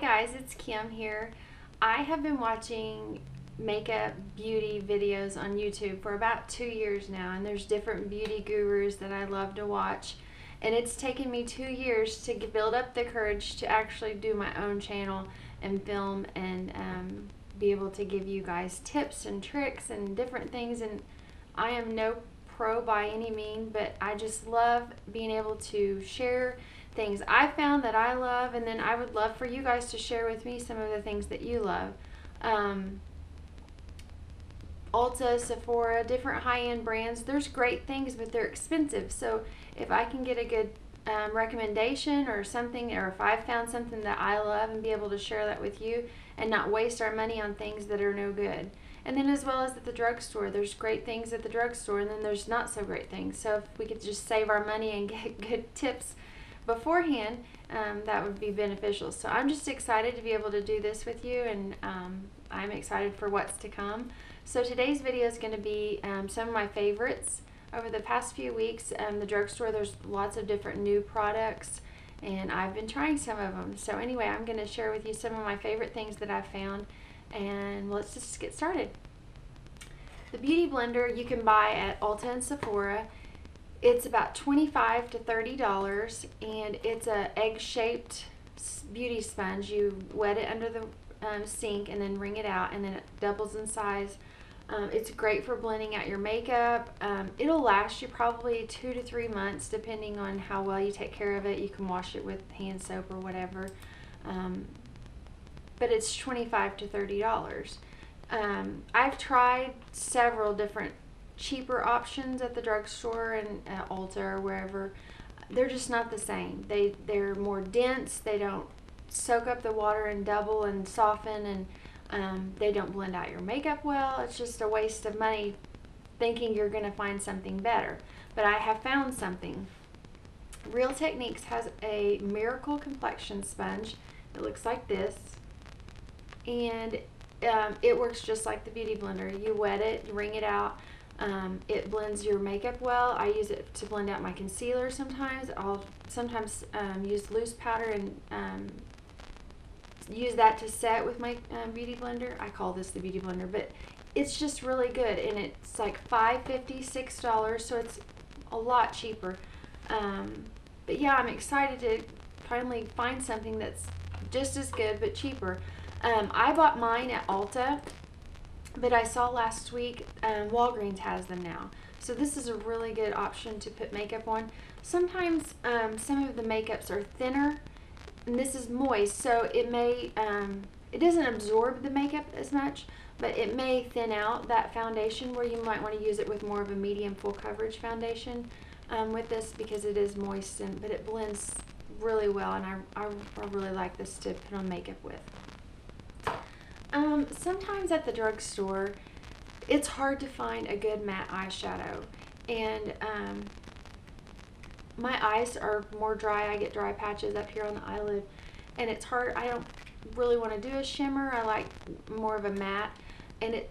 Hi guys, it's Kim here. I have been watching makeup beauty videos on YouTube for about 2 years now, and there's different beauty gurus that I love to watch, and it's taken me 2 years to build up the courage to actually do my own channel and film and be able to give you guys tips and tricks and different things. And I am no pro by any means, but I just love being able to share things I found that I love, and then I would love for you guys to share with me some of the things that you love. Um, Ulta, Sephora, different high-end brands, there's great things, but they're expensive. So if I can get a good recommendation or something, or if I've found something that I love and be able to share that with you and not waste our money on things that are no good. And then as well as at the drugstore, there's great things at the drugstore, and then there's not so great things. So if we could just save our money and get good tips beforehand, that would be beneficial. So I'm just excited to be able to do this with you, and I'm excited for what's to come. So today's video is going to be some of my favorites over the past few weeks. The drugstore, there's lots of different new products, and I've been trying some of them. So anyway, I'm going to share with you some of my favorite things that I've found, and let's just get started. The Beauty Blender you can buy at Ulta and Sephora. It's about $25 to $30, and it's a egg-shaped beauty sponge. You wet it under the sink and then wring it out, and then it doubles in size. It's great for blending out your makeup. It'll last you probably 2 to 3 months depending on how well you take care of it. You can wash it with hand soap or whatever, but it's $25 to $30. I've tried several different cheaper options at the drugstore and Ulta or wherever. They're just not the same. They're more dense. They don't soak up the water and double and soften, and they don't blend out your makeup well. It's just a waste of money thinking you're going to find something better. But I have found something. Real Techniques has a Miracle Complexion Sponge. It looks like this, and it works just like the Beauty Blender. You wet it, you wring it out. It blends your makeup well. I use it to blend out my concealer sometimes. I'll sometimes use loose powder and use that to set with my Beauty Blender. I call this the Beauty Blender, but it's just really good, and it's like $5.50, $6, so it's a lot cheaper. But yeah, I'm excited to finally find something that's just as good but cheaper. I bought mine at Ulta, but I saw last week Walgreens has them now. So this is a really good option to put makeup on. Sometimes some of the makeups are thinner, and this is moist, so it may, it doesn't absorb the makeup as much, but it may thin out that foundation, where you might want to use it with more of a medium full coverage foundation with this, because it is moist, but it blends really well, and I really like this to put on makeup with. Sometimes at the drugstore, it's hard to find a good matte eyeshadow, and my eyes are more dry. I get dry patches up here on the eyelid, and it's hard. I don't really want to do a shimmer. I like more of a matte, and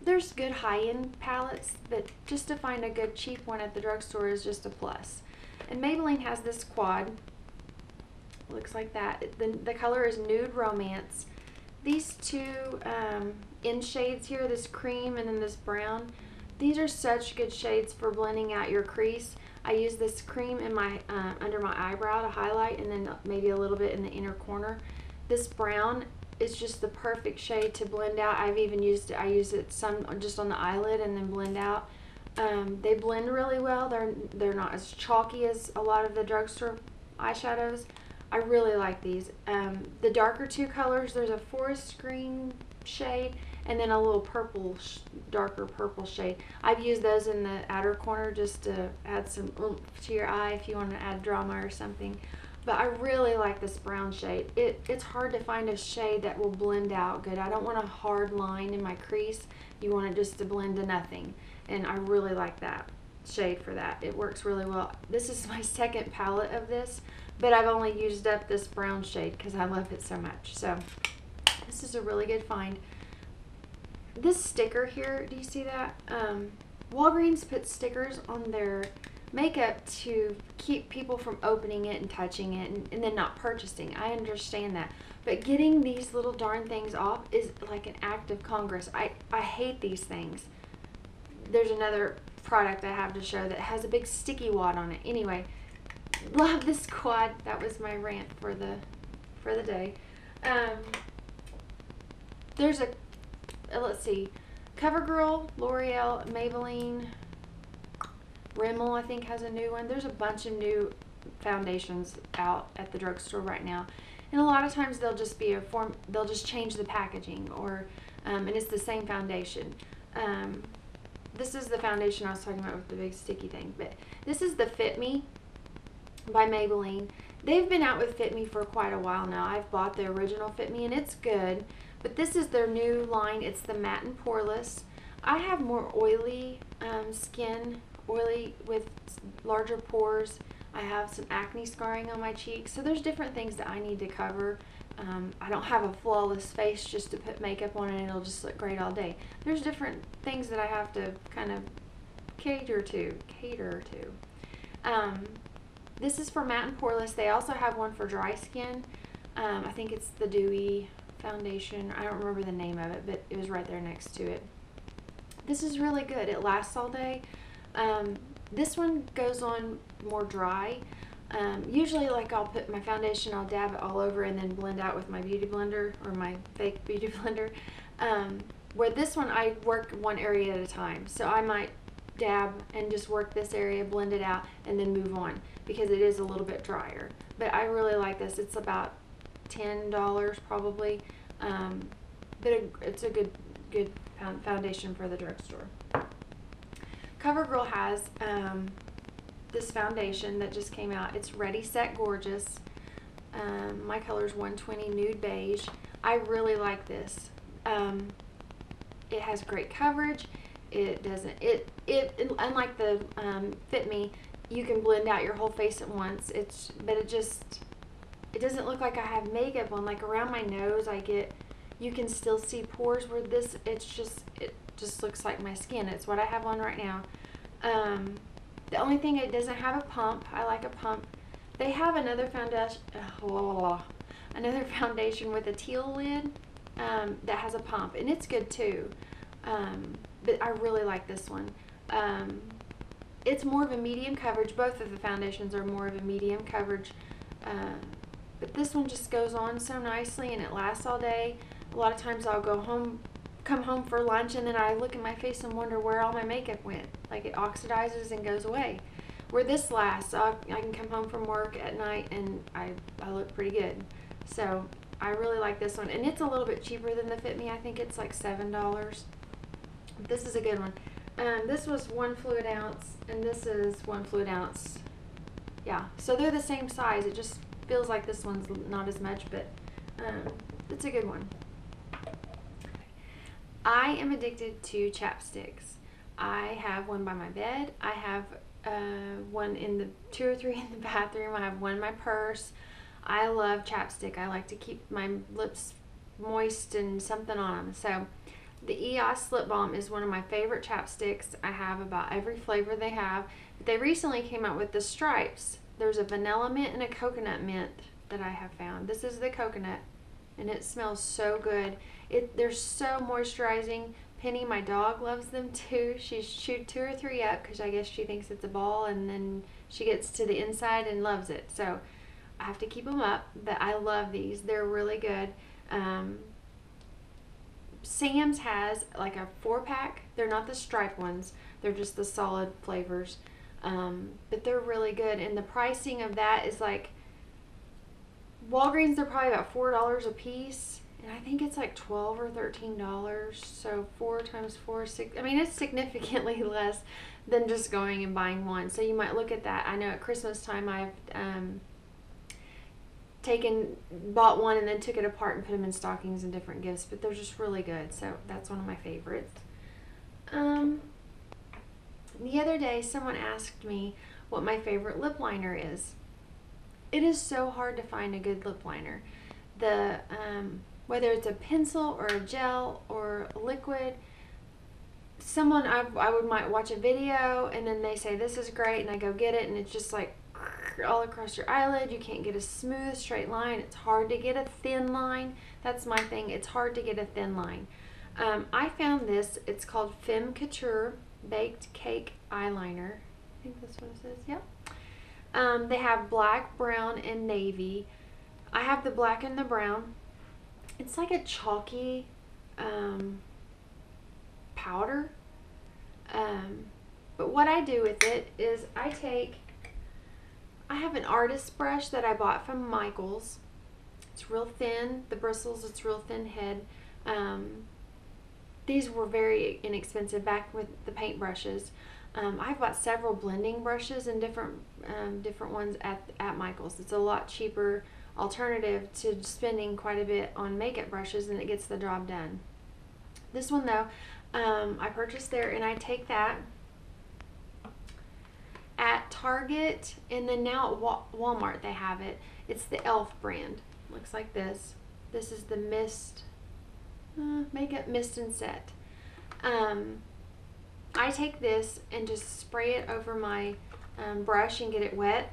there's good high-end palettes, but just to find a good cheap one at the drugstore is just a plus. And Maybelline has this quad. Looks like that. The color is Nude Romance. These two in shades here, this cream and then this brown, these are such good shades for blending out your crease. I use this cream in my under my eyebrow to highlight, and then maybe a little bit in the inner corner. This brown is just the perfect shade to blend out. I've even used it, I use it some just on the eyelid and then blend out. They blend really well. They're not as chalky as a lot of the drugstore eyeshadows. I really like these. The darker two colors, there's a forest green shade and then a little purple, darker purple shade. I've used those in the outer corner just to add some oomph to your eye if you want to add drama or something. But I really like this brown shade. It's hard to find a shade that will blend out good. I don't want a hard line in my crease. You want it just to blend to nothing. And I really like that shade for that. It works really well. This is my second palette of this, but I've only used up this brown shade because I love it so much. So this is a really good find. This sticker here, do you see that? Walgreens puts stickers on their makeup to keep people from opening it and touching it and then not purchasing. I understand that. But getting these little darn things off is like an act of Congress. I hate these things. There's another product I have to show that has a big sticky wad on it. Anyway, love this quad. That was my rant for the day. There's let's see, CoverGirl, L'Oreal, Maybelline, Rimmel I think has a new one. There's a bunch of new foundations out at the drugstore right now, and a lot of times they'll just be they'll just change the packaging, or and it's the same foundation. This is the foundation I was talking about with the big sticky thing, but this is the Fit Me by Maybelline. They've been out with Fit Me for quite a while now. I've bought the original Fit Me and it's good, but this is their new line. It's the Matte and Poreless. I have more oily skin, oily with larger pores. I have some acne scarring on my cheeks, so there's different things that I need to cover. I don't have a flawless face just to put makeup on and it'll just look great all day. There's different things that I have to kind of cater to. This is for Matte and Poreless. They also have one for dry skin. I think it's the Dewy foundation. I don't remember the name of it, but it was right there next to it. This is really good. It lasts all day. This one goes on more dry. Usually, like, I'll put my foundation, I'll dab it all over and then blend out with my beauty blender, or my fake beauty blender. Where this one, I work one area at a time. So I might dab and just work this area, blend it out, and then move on, because it is a little bit drier. But I really like this. It's about $10 probably, but it's a good foundation for the drugstore. CoverGirl has this foundation that just came out. It's Ready Set Gorgeous. My color is 120 Nude Beige. I really like this. It has great coverage. It doesn't, unlike the Fit Me, you can blend out your whole face at once. But it doesn't look like I have makeup on. Like around my nose, you can still see pores, where this, it just looks like my skin. It's what I have on right now. The only thing, it doesn't have a pump. I like a pump. They have another foundation with a teal lid that has a pump, and it's good too. But I really like this one. It's more of a medium coverage. Both of the foundations are more of a medium coverage. But this one just goes on so nicely and it lasts all day. A lot of times I'll come home for lunch, and then I look at my face and wonder where all my makeup went. Like, it oxidizes and goes away. Where this lasts, I can come home from work at night and I look pretty good. So I really like this one, and it's a little bit cheaper than the Fit Me. I think it's like $7. This is a good one. This was 1 fluid ounce, and this is 1 fluid ounce. Yeah, so they're the same size. It just feels like this one's not as much, but it's a good one. I am addicted to chapsticks. I have one by my bed. I have one in 2 or 3 in the bathroom. I have one in my purse. I love chapstick. I like to keep my lips moist and something on them. So the EOS Lip Balm is one of my favorite chapsticks. I have about every flavor they have. They recently came out with the stripes. There's a vanilla mint and a coconut mint that I have found. This is the coconut, and it smells so good. They're so moisturizing. Penny, my dog, loves them too. She's chewed 2 or 3 up because I guess she thinks it's a ball, and then she gets to the inside and loves it. So I have to keep them up, but I love these. They're really good. Sam's has like a 4-pack. They're not the stripe ones. They're just the solid flavors. But they're really good. And the pricing of that is like, Walgreens, they're probably about $4 a piece. And I think it's like $12 or $13. So 4 times 4 is 6. I mean, it's significantly less than just going and buying one. So you might look at that. I know at Christmas time I've bought one and then took it apart and put them in stockings and different gifts, but they're just really good. So that's one of my favorites. The other day someone asked me what my favorite lip liner is. It is so hard to find a good lip liner. Whether it's a pencil or a gel or a liquid, I might watch a video and then they say this is great, and I go get it and it's just like all across your eyelid. You can't get a smooth straight line. It's hard to get a thin line. That's my thing. It's hard to get a thin line. I found this. It's called Femme Couture Baked Cake Eyeliner. I think that's what it says. Yep. They have black, brown, and navy. I have the black and the brown. It's like a chalky powder. But what I do with it is I have an artist brush that I bought from Michaels. It's real thin. The bristles, it's real thin head. These were very inexpensive back with the paint brushes. I've bought several blending brushes and different ones at Michaels. It's a lot cheaper alternative to spending quite a bit on makeup brushes, and it gets the job done. This one though, I purchased there, and I take that at Target, and then now at Walmart they have it. It's the e.l.f. brand. Looks like this. This is the Mist Makeup Mist and Set. I take this and just spray it over my brush and get it wet,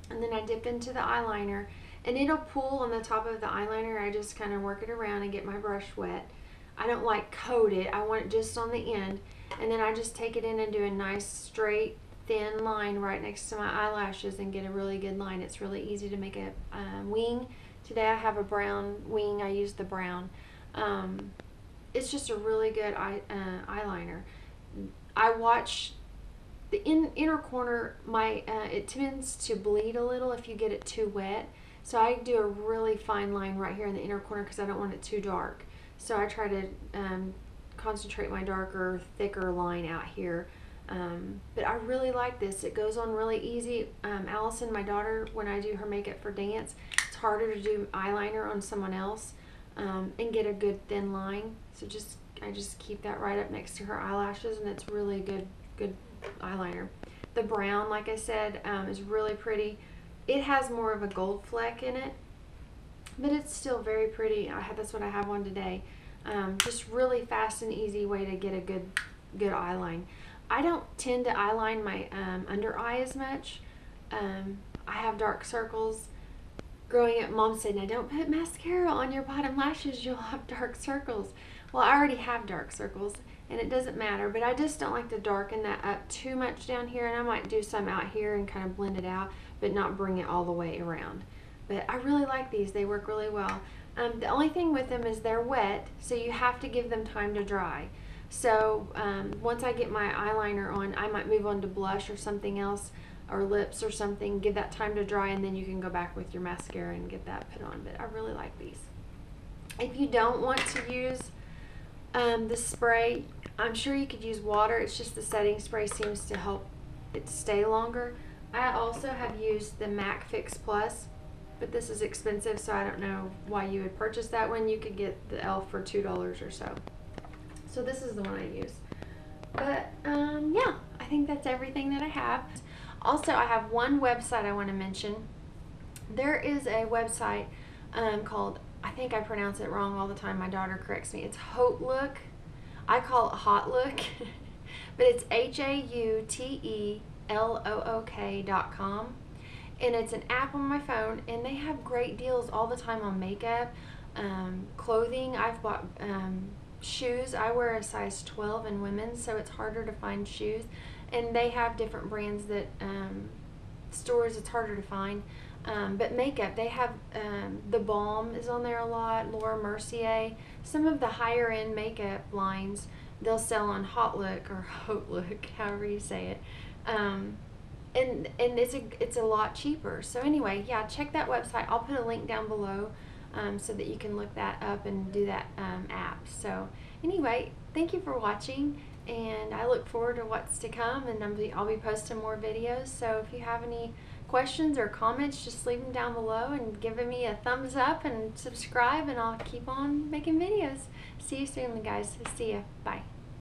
and then I dip into the eyeliner, and it'll pool on the top of the eyeliner. I just kind of work it around and get my brush wet. I don't like coat it. I want it just on the end, and then I just take it in and do a nice straight thin line right next to my eyelashes and get a really good line. It's really easy to make a wing. Today I have a brown wing. I use the brown. It's just a really good eyeliner. I watch the inner corner. It tends to bleed a little if you get it too wet. So I do a really fine line right here in the inner corner because I don't want it too dark. So I try to concentrate my darker, thicker line out here. But I really like this. It goes on really easy. Allison, my daughter, when I do her makeup for dance, it's harder to do eyeliner on someone else and get a good thin line. So I just keep that right up next to her eyelashes, and it's really good eyeliner. The brown, like I said, is really pretty. It has more of a gold fleck in it, but it's still very pretty. That's what I have on today. Just really fast and easy way to get a good eyeline. I don't tend to eyeline my under eye as much. I have dark circles. Growing up, Mom said, "Now don't put mascara on your bottom lashes, you'll have dark circles." Well, I already have dark circles, and it doesn't matter, but I just don't like to darken that up too much down here, and I might do some out here and kind of blend it out, but not bring it all the way around. But I really like these. They work really well. The only thing with them is they're wet, so you have to give them time to dry. So once I get my eyeliner on, I might move on to blush or something else, or lips or something, give that time to dry, and then you can go back with your mascara and get that put on. But I really like these. If you don't want to use the spray, I'm sure you could use water. It's just the setting spray seems to help it stay longer. I also have used the MAC Fix Plus, but this is expensive, so I don't know why you would purchase that one. You could get the e.l.f. for $2 or so. So this is the one I use. But yeah, I think that's everything that I have. Also, I have one website I want to mention. There is a website called, I think I pronounce it wrong all the time. My daughter corrects me. It's HauteLook. I call it HauteLook, but it's HauteLook.com. And it's an app on my phone, and they have great deals all the time on makeup, clothing. I've bought shoes. I wear a size 12 in women's, so it's harder to find shoes. And they have different brands that stores it's harder to find. But makeup, they have The Balm is on there a lot, Laura Mercier. Some of the higher end makeup lines they'll sell on HauteLook or HauteLook, however you say it. And it's a lot cheaper. So anyway, yeah, check that website. I'll put a link down below so that you can look that up and do that app. So anyway, thank you for watching, and I look forward to what's to come, and I'll be posting more videos. So if you have any questions or comments, just leave them down below and give me a thumbs up and subscribe, and I'll keep on making videos. See you soon, guys. See ya. Bye.